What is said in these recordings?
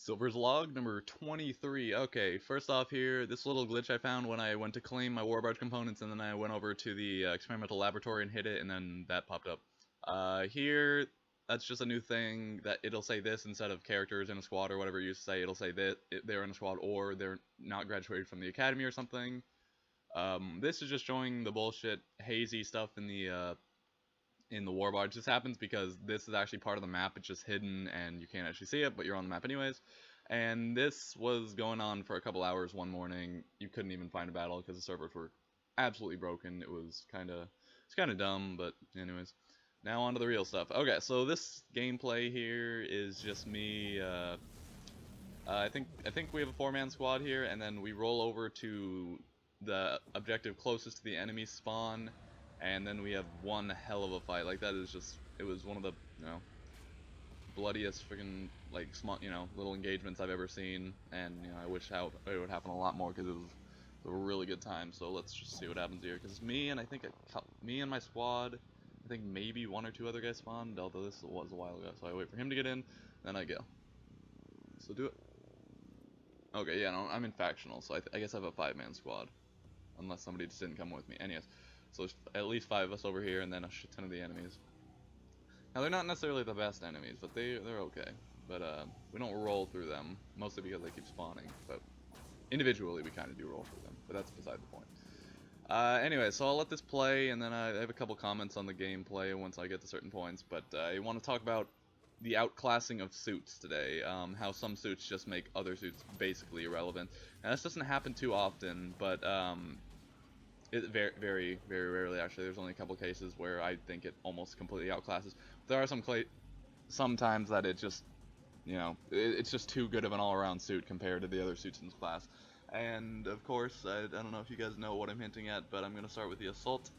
Silver's log number 23. Okay, first off here, this little glitch I found when I went to claim my warbarge components, and then I went over to the experimental laboratory and hit it, and then that popped up. Here, that's just a new thing that it'll say this instead of characters in a squad or whatever you used to say. It'll say that they're in a squad or they're not graduated from the academy or something. This is just showing the bullshit hazy stuff in the warbarge. This happens because this is actually part of the map. It's just hidden and you can't actually see it, but you're on the map anyways. And this was going on for a couple hours one morning. You couldn't even find a battle because the servers were absolutely broken. It's kind of dumb, but anyways. Now on to the real stuff. Okay, so this gameplay here is just me. I think we have a 4-man squad here, and then we roll over to the objective closest to the enemy spawn, and then we have one hell of a fight. Like, that is just, it was one of the, bloodiest freaking, like, small, little engagements I've ever seen, and, I wish it would happen a lot more, because it was a really good time. So let's just see what happens here, because me and my squad, I think maybe one or two other guys spawned, although this was a while ago, so I wait for him to get in, then I go. So do it. Okay, yeah, no, I'm in factional, so I guess I have a 5-man squad. Unless somebody just didn't come with me. Anyways, so there's at least 5 of us over here, and then a shit ton of the enemies. Now, they're not necessarily the best enemies, but they're okay. But we don't roll through them, mostly because they keep spawning. But individually, we kind of do roll through them, but that's beside the point. Anyway, so I'll let this play, and then I have a couple comments on the gameplay once I get to certain points. But I want to talk about the outclassing of suits today, how some suits just make other suits basically irrelevant. Now, this doesn't happen too often, but it very, very, very rarely, actually. There's only a couple cases where I think it almost completely outclasses. There are sometimes that it just, it's just too good of an all-around suit compared to the other suits in this class. And, of course, I don't know if you guys know what I'm hinting at, but I'm going to start with the Assault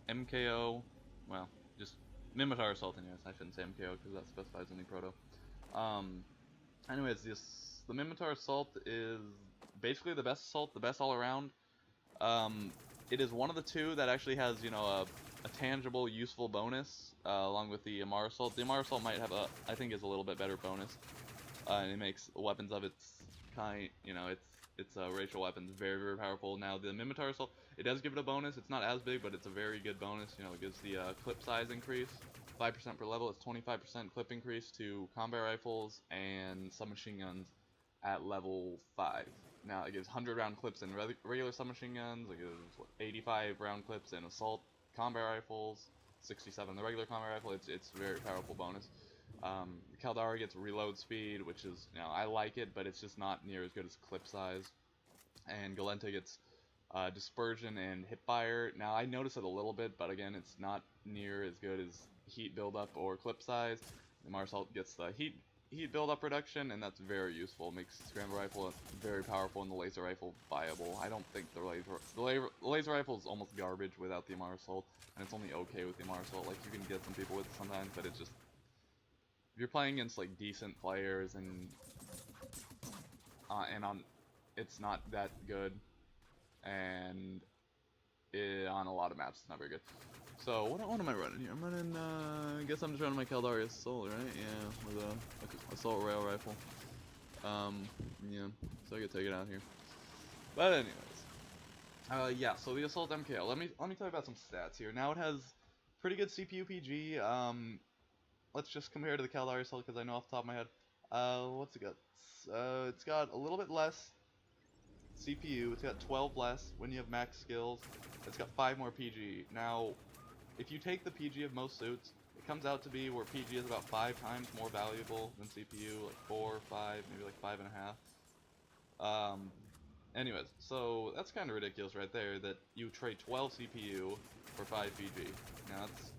MKO, well, just Mimitar Assault, anyways. I shouldn't say MKO because that specifies only Proto. Anyways, the Mimitar Assault is basically the best assault, the best all around. It is one of the two that actually has, a tangible, useful bonus, along with the Amar Assault. The Amar Assault might have I think is a little bit better bonus. And it makes weapons of its kind, it's racial weapons very, very powerful. Now, the Mimitar Assault, it does give it a bonus. It's not as big, but it's a very good bonus. It gives the clip size increase, 5% per level. It's 25% clip increase to combat rifles and submachine guns at level 5. Now, it gives 100 round clips in regular submachine guns. It gives 85 round clips in assault combat rifles, 67 the regular combat rifle. It's a very powerful bonus. Caldari gets reload speed, which is, I like it, but it's just not near as good as clip size. And Galenta gets dispersion and hipfire. Now, I notice it a little bit, but again, it's not near as good as heat buildup or clip size. The Marsalt gets the heat buildup reduction, and that's very useful. It makes the scramble rifle very powerful and the laser rifle viable. I don't think the laser rifle is almost garbage without the Amar Assault, and it's only okay with the Amar Assault. Like, you can get some people with it sometimes, but it's just, if you're playing against like decent players and it's not that good, and on a lot of maps it's not very good. So what am I running here? I'm running, I guess I'm just running my Caldari Assault, right? Yeah, with a assault rail rifle. Yeah, so I could take it out here. But anyways, yeah. So the Assault MKL. Let me tell you about some stats here. Now, it has pretty good CPU PG. Let's just compare to the Caldari Assault because I know off the top of my head. What's it got? It's got a little bit less CPU. It's got 12 less when you have max skills. It's got 5 more PG. Now, if you take the PG of most suits, it comes out to be where PG is about 5 times more valuable than CPU, like 4, 5, maybe like 5.5. Anyways, so that's kind of ridiculous right there that you trade 12 CPU for 5 PG. Now that's,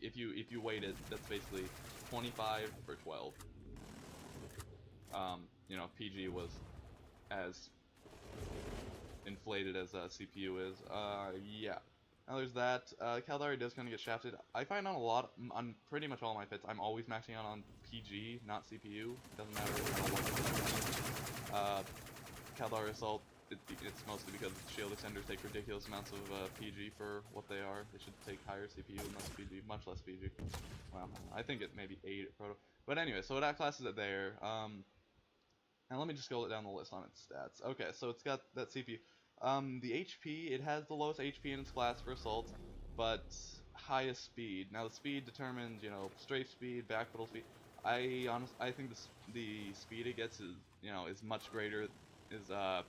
if you weight it, that's basically 25 for 12. PG was as inflated as CPU is. Yeah. Now there's that. Caldari does kind of get shafted. I find on pretty much all my fits, I'm always maxing out on PG, not CPU. It doesn't matter what. Caldari Assault, it's mostly because shield extenders take ridiculous amounts of PG for what they are. They should take higher CPU and less PG, much less PG. Well, I think it maybe 8 at Proto. But anyway, so that class is it there. And let me just go down the list on its stats. Okay, so it's got that CPU. The HP, it has the lowest HP in its class for assault, but highest speed. Now the speed determines, strafe speed, backpedal speed. I think the speed it gets is much greater, is a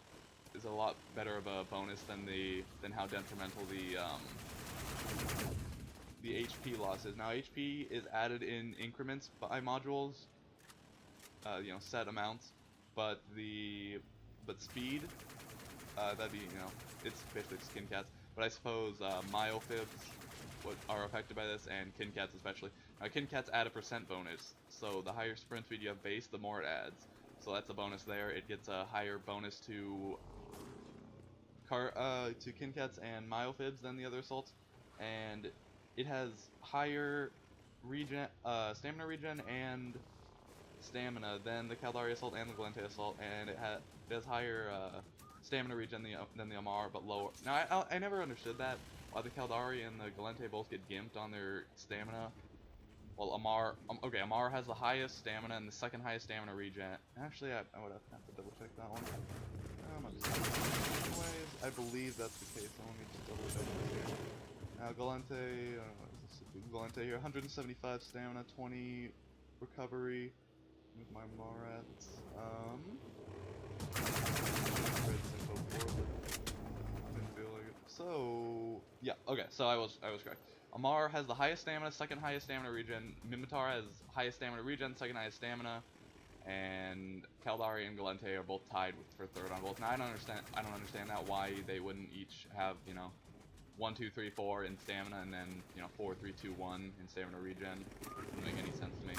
lot better of a bonus than how detrimental the HP loss is. Now HP is added in increments by modules, set amounts, but speed, that'd be, it's basically skin cats. But I suppose Myophibs are affected by this, and kin cats especially. Now kin cats add a percent bonus, so the higher sprint speed you have base, the more it adds. So that's a bonus there. It gets a higher bonus to kin cats and Myophibs than the other assaults, and it has higher stamina regen and stamina than the Caldari Assault and the Galente Assault, and it has higher stamina regen than the Amar, but lower. Now, I never understood that, why the Caldari and the Galente both get gimped on their stamina. Well, Amar has the highest stamina and the second highest stamina regen. Actually, I would have to double check that one. Anyways, I believe that's the case, so let me just double check this here. Now, Galente here, 175 stamina, 20 recovery. With my Marats, so yeah, okay, so I was correct. Amar has the highest stamina, second highest stamina regen. Mimitar has highest stamina regen, second highest stamina, and Caldari and Galente are both tied for third on both. Now I don't understand that, why they wouldn't each have 1, 2, 3, 4 in stamina, and then 4, 3, 2, 1 in stamina regen. Doesn't make any sense to me.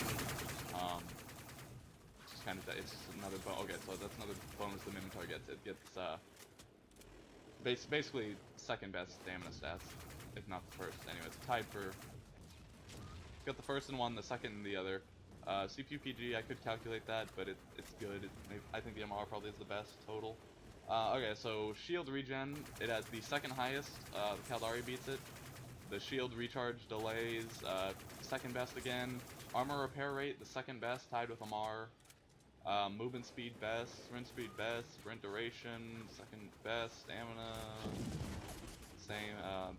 It's just another okay, so that's another bonus the Minotaur gets. It gets basically second best stamina stats, if not the first. Anyway, it's tied for. Got the first in one, the second in the other. CPU PG, I could calculate that, but it's good. I think the MR probably is the best total. Okay, so shield regen, it has the second highest. The Caldari beats it. The shield recharge delays, second best again. Armor repair rate, the second best, tied with Amar. Movement speed best, sprint speed best, sprint duration, second best, stamina, same,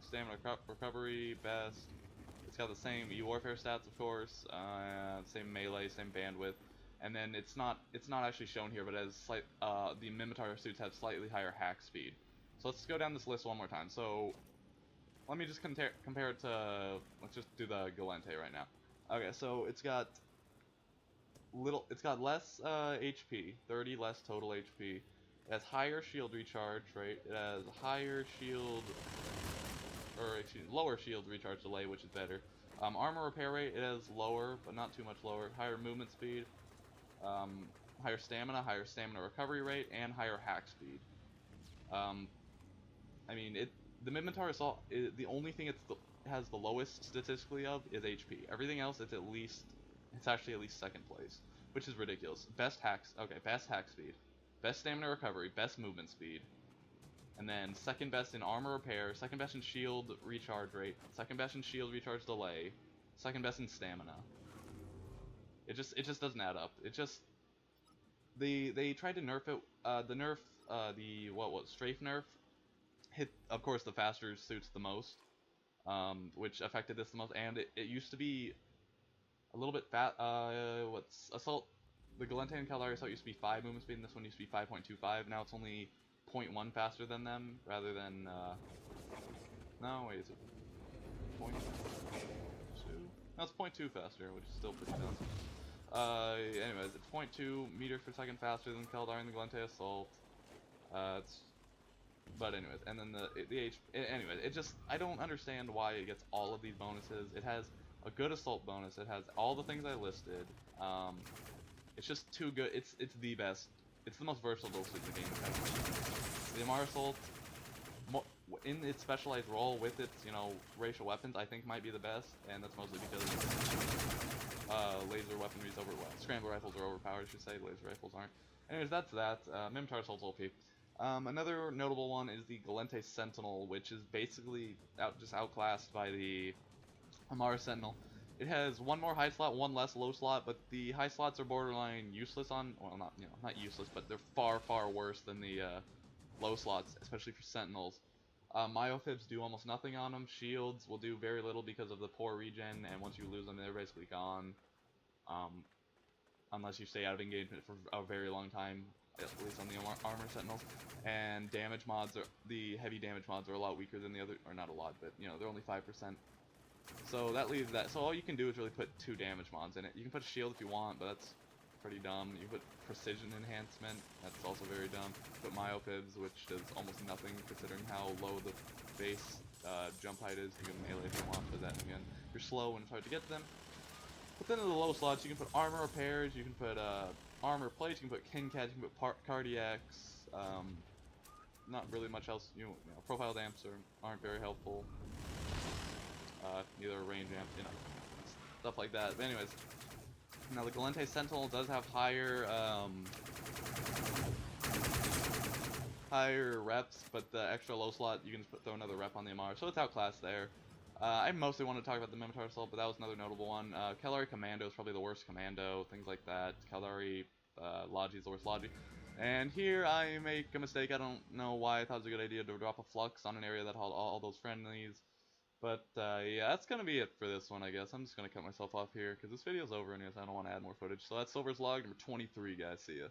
stamina recovery best. It's got the same E-Warfare stats, of course, same melee, same bandwidth, and then it's not actually shown here, but it has the Mimitar suits have slightly higher hack speed. So let's go down this list one more time. So let me just compare it to, let's just do the Galente right now. Okay, so it's got less HP, 30 less total HP. It has higher shield recharge rate. It has higher shield, lower shield recharge delay, which is better. Armor repair rate, it has lower, but not too much lower. Higher movement speed, higher stamina recovery rate, and higher hack speed. I mean, the Mimitar Assault, the only thing it has the lowest statistically of is HP. Everything else, it's actually at least second place, which is ridiculous. Best hack speed, best stamina recovery, best movement speed, and then second best in armor repair, second best in shield recharge rate, second best in shield recharge delay, second best in stamina. It just doesn't add up. They tried to nerf it. The strafe nerf hit, of course, the faster suits the most, which affected this the most, and it used to be a little bit fat. Assault? The Galente and Caldari Assault used to be 5 movement speed, and this one used to be 5.25. Now it's only 0.1 faster than them, rather than. No, wait, is it 0.2? No, it's 0.2 faster, which is still pretty fast. Anyways, it's 0.2 meters per second faster than Caldari and the Galente Assault. But anyways, and then anyways, I don't understand why it gets all of these bonuses. It has a good assault bonus. It has all the things I listed. It's just too good. It's the best. It's the most versatile suit in the game. The Amar Assault, in its specialized role with its racial weapons, I think might be the best, and that's mostly because laser weaponry is scramble rifles are overpowered. I should say laser rifles aren't. Anyways, that's that. Mimitar Assault's OP. Another notable one is the Galente Sentinel, which is basically just outclassed by the Amara Sentinel. It has one more high slot, one less low slot, but the high slots are borderline useless on, well, not, not useless, but they're far, far worse than the low slots, especially for Sentinels. Myofibs do almost nothing on them. Shields will do very little because of the poor regen, and once you lose them, they're basically gone. Um, unless you stay out of engagement for a very long time, at least on the armor sentinels. And damage mods the heavy damage mods are a lot weaker than the other, or not a lot, but they're only 5%. So that leaves that. So all you can do is really put 2 damage mods in it. You can put shield if you want, but that's pretty dumb. You put precision enhancement, that's also very dumb. Put myofibs, which does almost nothing considering how low the base jump height is. You can melee if you want, but then again, you're slow and it's hard to get to them. But then in the low slots, you can put armor repairs, you can put armor plates, you can put kin cats, you can put cardiacs. Not really much else. Profile damps aren't very helpful. Neither range amps, stuff like that. But anyways, now the Galente Sentinel does have higher reps, but the extra low slot you can just throw another rep on the MR, so it's outclassed there. I mostly want to talk about the Minotaur Assault, but that was another notable one. Caldari Commando is probably the worst commando, things like that. Caldari Logi is the worst Logi. And here I make a mistake. I don't know why I thought it was a good idea to drop a Flux on an area that held all those friendlies. But yeah, that's going to be it for this one, I guess. I'm just going to cut myself off here because this video's over anyways. I don't want to add more footage. So that's Silver's Log number 23, guys. See ya.